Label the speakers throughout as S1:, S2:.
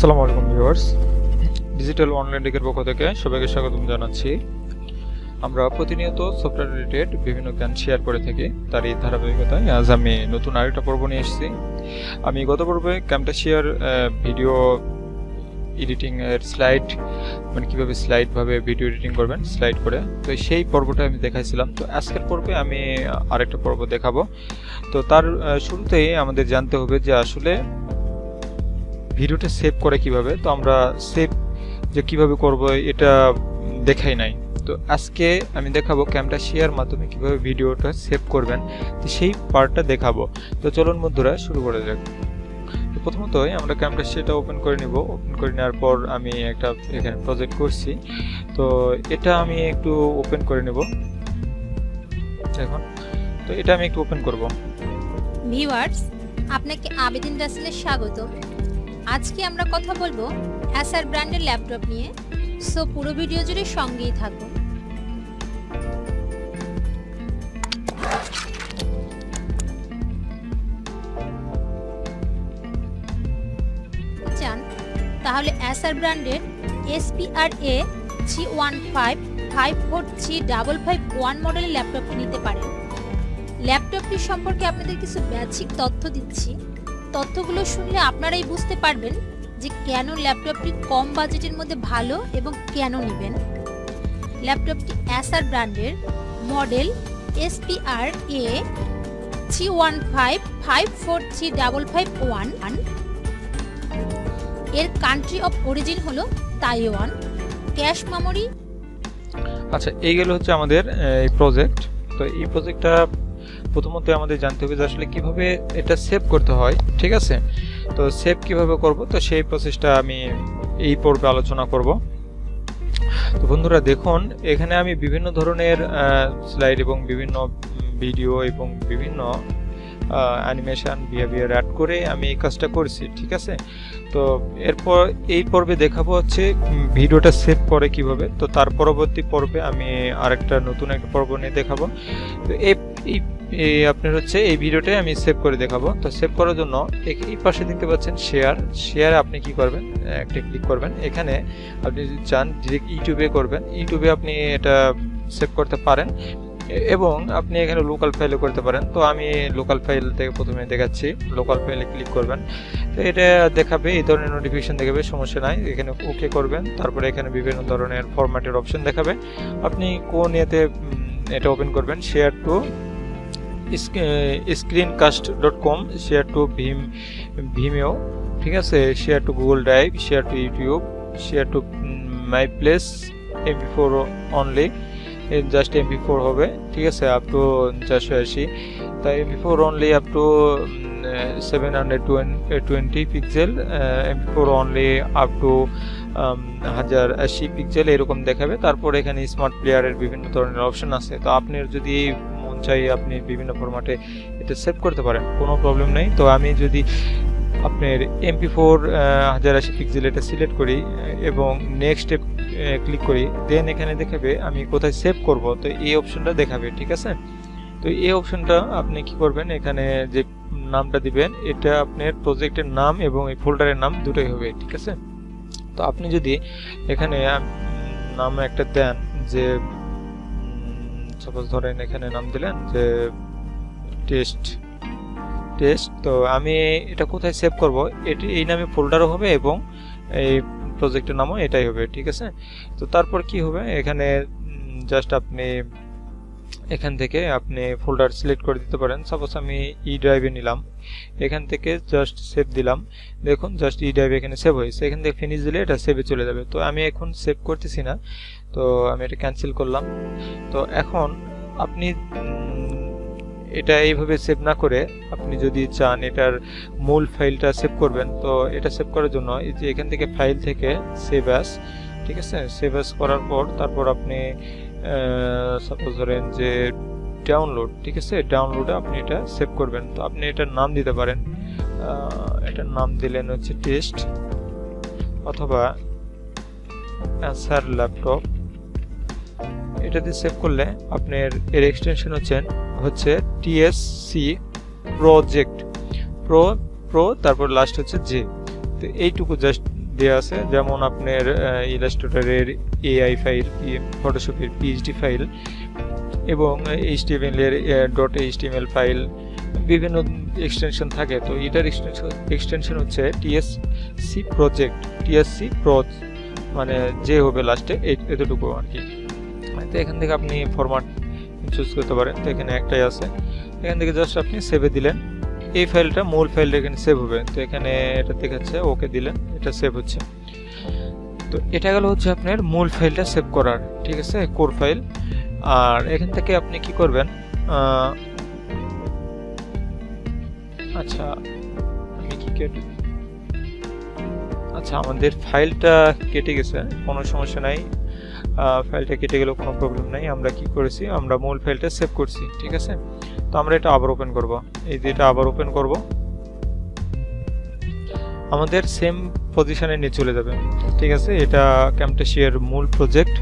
S1: আসসালামু আলাইকুম viewers, digital online টেকের পক্ষ থেকে সবাইকে স্বাগতম জানাচ্ছি। আমরা প্রতিনিয়ত সফটওয়্যার রিলেটেড বিভিন্ন জ্ঞান শেয়ার করে থাকি। তার এই ধারাবাহিকতায় আজ আমি নতুন আরেকটা পর্ব নিয়ে এসেছি। আমি গত পর্বে ক্যামটাশিয়ার ভিডিও এডিটিং এর স্লাইড, মানে কীভাবে স্লাইডভাবে ভিডিও এডিটিং করবেন স্লাইড করে, তো সেই পর্বটা আমি দেখাইছিলাম। তো আজকের পর্বে আমি আরেকটা পর্ব দেখাবো। তো তার শুরুতেই আমাদের জানতে হবে যে আসলে ভিডিওটা সেভ করে কিভাবে। তো আমরা সেভ যে কিভাবে করব এটা দেখাই নাই। তো আজকে আমি দেখাবো ক্যামটাশিয়ার মাধ্যমে কিভাবে ভিডিওটা সেভ করবেন, তো সেই পার্টটা দেখাবো। তো চলুন বন্ধুরা শুরু করা যাক। তো প্রথমতই আমরা ক্যামটাশিয়াটা ওপেন করে নিব। ওপেন করে নেওয়ার পর আমি একটা এখানে প্রজেক্ট করছি, তো এটা আমি একটু ওপেন করে নেব। এখন তো এটা আমি একটু ওপেন করব।
S2: ভিউয়ার্স, আপনাকে আবেদিন রাসেলের স্বাগত। আজকে আমরা কথা বলবো অ্যাসার ব্র্যান্ডের ল্যাপটপ নিয়ে, সো পুরো ভিডিও জুড়ে সঙ্গেই থাকুন। চান তাহলে অ্যাসার ব্র্যান্ডের SPRA 315-543-551 মডেলের ল্যাপটপটি নিতে পারেন। ল্যাপটপটি সম্পর্কে আপনাদের কিছু বেসিক তথ্য দিচ্ছি। তথ্যগুলো শুনলে আপনারাই বুঝতে পারবেন যে কেন ল্যাপটপটি কম বাজেটের মধ্যে ভালো এবং কেন নেবেন। ল্যাপটপটি অ্যাসার ব্র্যান্ডের, মডেল SPRA 315-543-551, এর কান্ট্রি অফ অরিজিন হলো তাইওয়ান। Cache memory.
S1: আচ্ছা, এই গেল হচ্ছে আমাদের এই প্রজেক্ট। তো এই প্রজেক্টটা প্রথমত আমাদের জানতে হবে যে আসলে কিভাবে এটা সেভ করতে হয়, ঠিক আছে। তো সেভ কিভাবে করব, তো সেই প্রসেসটা আমি এই পর্বে আলোচনা করব। তো বন্ধুরা দেখুন, এখানে আমি বিভিন্ন ধরনের স্লাইড এবং বিভিন্ন ভিডিও এবং বিভিন্ন অ্যানিমেশন বিহেভিয়ার অ্যাড করে আমি এই কাজটা করছি, ঠিক আছে। তো এরপর এই পর্বে দেখাবো হচ্ছে ভিডিওটা সেভ করে কিভাবে। তো তার পরবর্তী পর্বে আমি আরেকটা নতুন একটা পর্ব নিয়ে দেখাবো। তো এই আপনার হচ্ছে এই ভিডিওটাই আমি সেভ করে দেখাবো। তো সেভ করার জন্য এই পাশে দেখতে পাচ্ছেন শেয়ার আপনি কি করবেন, একটা ক্লিক করবেন। এখানে আপনি যদি চান ডিরেক্ট ইউটিউবে করবেন, ইউটিউবে আপনি এটা সেভ করতে পারেন এবং আপনি এখানে লোকাল ফাইলে করতে পারেন। তো আমি লোকাল ফাইল থেকে প্রথমে দেখাচ্ছি। লোকাল ফাইলে ক্লিক করবেন, তো এটা দেখাবে, এই ধরনের নোটিফিকেশন দেখাবে, সমস্যা নাই। এখানে ওকে করবেন, তারপরে এখানে বিভিন্ন ধরনের ফরম্যাটের অপশন দেখাবে। আপনি কোন ইয়েতে এটা ওপেন করবেন, share to screencast.com, share to Vimeo, ঠিক আছে, share to Google Drive, share to YouTube, share to my place, MP4 only, just MP4 হবে, ঠিক আছে, আপ টু 480। তাই MP4 only up to 720 pixel, MP4 only up to 1080 pixel, এরকম দেখাবে। তারপর এখানে স্মার্ট প্লেয়ারের বিভিন্ন ধরনের অপশন আছে। তো আপনার যদি মন চাই আপনি বিভিন্ন ফরম্যাটে এটা সেভ করতে পারেন, কোনো প্রবলেম নেই। তো আমি যদি আপনার MP4 1080 পিক্সেল এটা সিলেক্ট করি এবং নেক্সটে ক্লিক করি, দেন এখানে দেখাবে আমি কোথায় সেভ করব। তো এই অপশনটা দেখাবে, ঠিক আছে। তো এই অপশনটা আপনি কি করবেন, এখানে যে নামটা দিবেন এটা আপনার প্রজেক্টের নাম এবং এই ফোল্ডারের নাম দুটোই হবে, ঠিক আছে। তো আপনি যদি এখানে নাম একটা দেন, যে সাপোজ ধরেন এখানে নাম দিলেন যে টেস্ট। তো আমি এটা কোথায় সেভ করব, এটি এই নামে ফোল্ডারও হবে এবং এই প্রজেক্টের নামও এটাই হবে, ঠিক আছে। তো তারপর কি হবে, এখানে জাস্ট আপনি এখান থেকে আপনি ফোল্ডার সিলেক্ট করে দিতে পারেন। সাপোজ আমি ই ড্রাইভে নিলাম, এখান থেকে জাস্ট সেভ দিলাম। দেখুন জাস্ট ই ড্রাইভে এখানে সেভ হয়েছে। এখান থেকে ফিনিশ দিলে এটা সেভে চলে যাবে। তো আমি এখন সেভ করতেছি না, তো আমি এটা ক্যান্সেল করলাম। তো এখন আপনি এটা এইভাবে সেভ না করে আপনি যদি চান এটার মূল ফাইলটা সেভ করবেন, তো এটা সেভ করার জন্য এই যে এখান থেকে ফাইল থেকে সেভ অ্যাস, ঠিক আছে, সেভ অ্যাস করার পর তারপর আপনি সাপোজ ধরেন যে ডাউনলোড, ঠিক আছে, ডাউনলোডে আপনি এটা সেভ করবেন। তো আপনি এটার নাম দিতে পারেন, এটার নাম দিলেন হচ্ছে টেস্ট অথবা অ্যাসার ল্যাপটপ। এটাতে সেভ করলে আপনার এর এক্সটেনশন হচ্ছে TSC প্রজেক্ট, প্রো তারপর লাস্ট হচ্ছে জে। তো এইটুকু জাস্ট দেওয়া আছে, যেমন আপনার ইলাস্ট্রেটরের এআই ফাইল, ফটোশপের পিএইচডি ফাইল এবং HTML এর .html ফাইল, বিভিন্ন এক্সটেনশন থাকে। তো এটার এক্সটেনশন হচ্ছে TSC প্রজেক্ট, TSC প্রজ মানে যে হবে লাস্টে এতটুকু আর কি। তো এখান থেকে আপনি ফরম্যাট চুজ করতে পারেন। তো এখানে একটাই আছে, এখান থেকে জাস্ট আপনি সেভে দিলেন, এই ফাইলটা মূল ফাইলটা এখানে সেভ হবে। তো এখানে এটা দেখাচ্ছে, ওকে দিলেন, এটা সেভ হচ্ছে। তো এটা গেল হচ্ছে আপনার মূল ফাইলটা সেভ করার, ঠিক আছে, কোর ফাইল। আর এখান থেকে আপনি কি করবেন, আচ্ছা আমি কি কেটে, আচ্ছা আমাদের ফাইলটা কেটে গেছে, কোনো সমস্যা নাই, ফাইলটা কেটে গেলেও কোনো প্রবলেম নাই। আমরা কি করেছি, আমরা মূল ফাইলটা সেভ করছি, ঠিক আছে। তো আমরা এটা আবার ওপেন করব, এই যে এটা আবার ওপেন করব, আমাদের সেম পজিশনে নিয়ে চলে যাবে, ঠিক আছে। এটা ক্যামটাসিয়ার মূল প্রজেক্ট।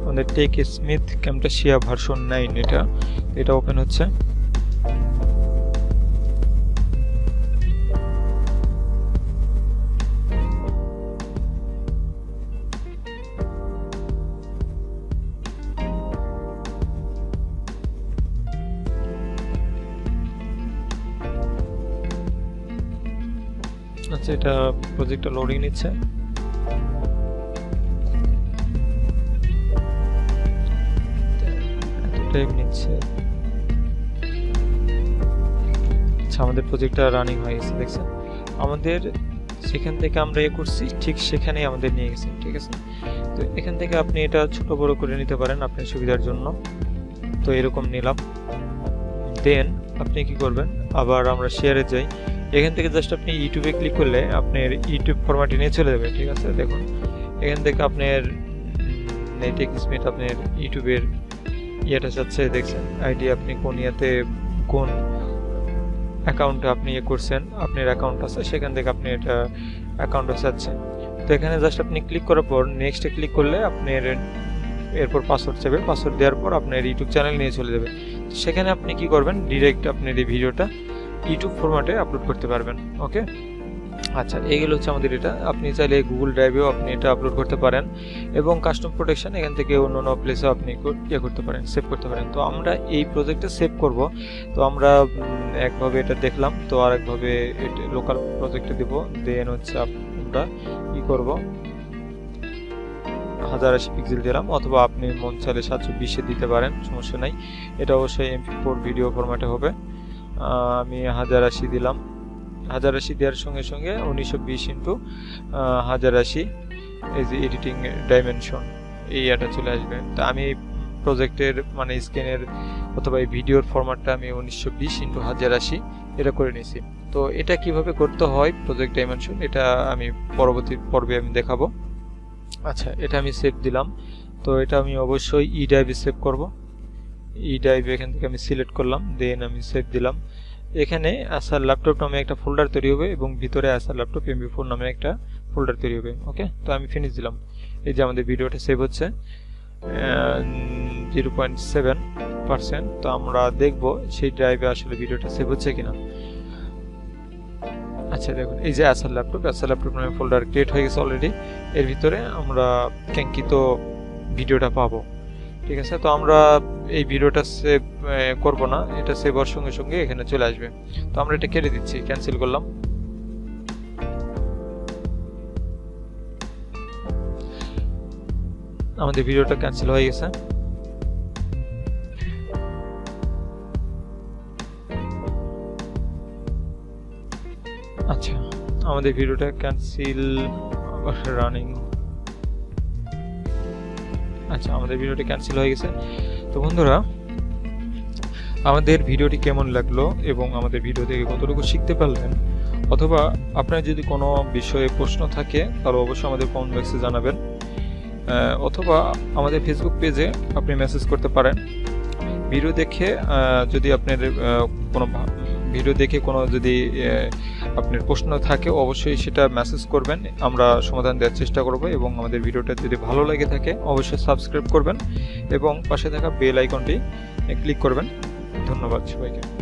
S1: আমাদের টেক স্মিথ ক্যামটাসিয়া ভার্সন 9 এটা ওপেন হচ্ছে। আচ্ছা এটা প্রজেক্টটা লোডিং নিচ্ছে। টাইম নিচ্ছে। আচ্ছা আমাদের প্রজেক্টটা রানিং হয়ে গেছে, দেখছেন, আমাদের সেখান থেকে আমরা করছি ঠিক সেখানেই আমাদের নিয়ে গেছে, ঠিক আছে। তো এখান থেকে আপনি এটা ছোট বড় করে নিতে পারেন আপনার সুবিধার জন্য। তো এরকম নিলাম, দেন আপনি কি করবেন, আবার আমরা শেয়ারে যাই, এখান থেকে জাস্ট আপনি ইউটিউবে ক্লিক করলে আপনার ইউটিউব ফরম্যাটে নিয়ে চলে যাবে, ঠিক আছে। দেখুন এখান থেকে আপনার টেক স্মিথ আপনার ইউটিউবের ইয়েটা যাচ্ছে, দেখছেন আইডি, আপনি কোন ইয়াতে কোন অ্যাকাউন্টে আপনি করছেন, আপনার অ্যাকাউন্ট আছে, সেখান থেকে আপনি এটা অ্যাকাউন্টে যাচ্ছে। তো এখানে জাস্ট আপনি ক্লিক করার পর নেক্সটে ক্লিক করলে আপনার এরপর পাসওয়ার্ড চাইবে, পাসওয়ার্ড দেওয়ার পর আপনার ইউটিউব চ্যানেল নিয়ে চলে যাবে। সেখানে আপনি কি করবেন, ডিরেক্ট আপনার এই ভিডিওটা ইউটিউব ফরম্যাটে আপলোড করতে পারবেন, ওকে। আচ্ছা এইগুলো হচ্ছে আমাদের এটা, আপনি চাইলে গুগল ড্রাইভেও আপনি এটা আপলোড করতে পারেন এবং কাস্টম প্রোটেকশন এখান থেকে অন্য অন্য প্লেসে আপনি করতে পারেন, সেভ করতে পারেন। তো আমরা এই প্রজেক্টটা সেভ করব, তো আমরা একভাবে এটা দেখলাম, তো আরেকভাবে এটা লোকাল প্রজেক্টে দেব। দেন হচ্ছে আমরা কি করব, 1080 পিক্সেল দিলাম, অথবা আপনি মন চাইলে 720 দিতে পারেন, সমস্যা নাই। এটা অবশ্যই MP4 ভিডিও ফরম্যাটে হবে। আমি 1080 দিলাম, 1080 দেওয়ার সঙ্গে সঙ্গে 1920x1080 এই যে এডিটিং ডাইমেনশন এই এটা চলে আসবে। তো আমি প্রজেক্টের মানে স্ক্রিনের অথবা এই ভিডিওর ফরম্যাটটা আমি 1920x1080 এটা করে নিয়েছি। তো এটা কিভাবে করতে হয় প্রজেক্ট ডাইমেনশন, এটা আমি পরবর্তী পর্বে আমি দেখাবো। আচ্ছা এটা আমি সেভ দিলাম, তো এটা আমি অবশ্যই ই ড্রাইভে সেভ করব। ই ড্রাইভ এখান থেকে আমি সিলেক্ট করলাম, দেন আমি সেভ দিলাম। এখানে আসার ল্যাপটপ নামে একটা ফোল্ডার তৈরি হবে এবং ভিতরে আসার ল্যাপটপ MP4 নামে একটা ফোল্ডার তৈরি হবে, ওকে। তো আমি ফিনিশ দিলাম। এই যে আমাদের ভিডিওটা সেভ হচ্ছে 0.7%। তো আমরা দেখব সেই ড্রাইভে আসলে ভিডিওটা সেভ হচ্ছে কিনা। আচ্ছা দেখুন এই যে আসার ল্যাপটপ নামে ফোল্ডার ক্রিয়েট হয়ে গেছে অলরেডি, এর ভিতরে আমরা কাঙ্ক্ষিত ভিডিওটা পাবো, ঠিক আছে। তো আমরা এই ভিডিওটা সেভ করব না, এটা সেভ হওয়ার সঙ্গে সঙ্গে এখানে চলে আসবে। তো আমরা এটা কেটে দিচ্ছি, ক্যান্সেল করলাম। আমাদের ভিডিওটা ক্যান্সেল হয়ে গেছে। আচ্ছা আমাদের ভিডিওটা ক্যান্সেল রানিং, আচ্ছা আমাদের ভিডিওটি ক্যান্সেল হয়ে গেছে। তো বন্ধুরা আমাদের ভিডিওটি কেমন লাগলো এবং আমাদের ভিডিও থেকে কতটুকু শিখতে পারলেন, অথবা আপনার যদি কোনো বিষয়ে প্রশ্ন থাকে তাহলে অবশ্যই আমাদের কমেন্ট বক্সে জানাবেন, অথবা আমাদের ফেসবুক পেজে আপনি মেসেজ করতে পারেন। ভিডিও দেখে যদি আপনার কোনো ভিডিও দেখে কোনো যদি আপনার প্রশ্ন থাকে অবশ্যই সেটা মেসেজ করবেন, আমরা সমাধান দেওয়ার চেষ্টা করব। এবং আমাদের ভিডিওটা যদি ভালো লেগে থাকে অবশ্যই সাবস্ক্রাইব করবেন এবং পাশে থাকা বেল আইকনটি ক্লিক করবেন। ধন্যবাদ সবাইকে।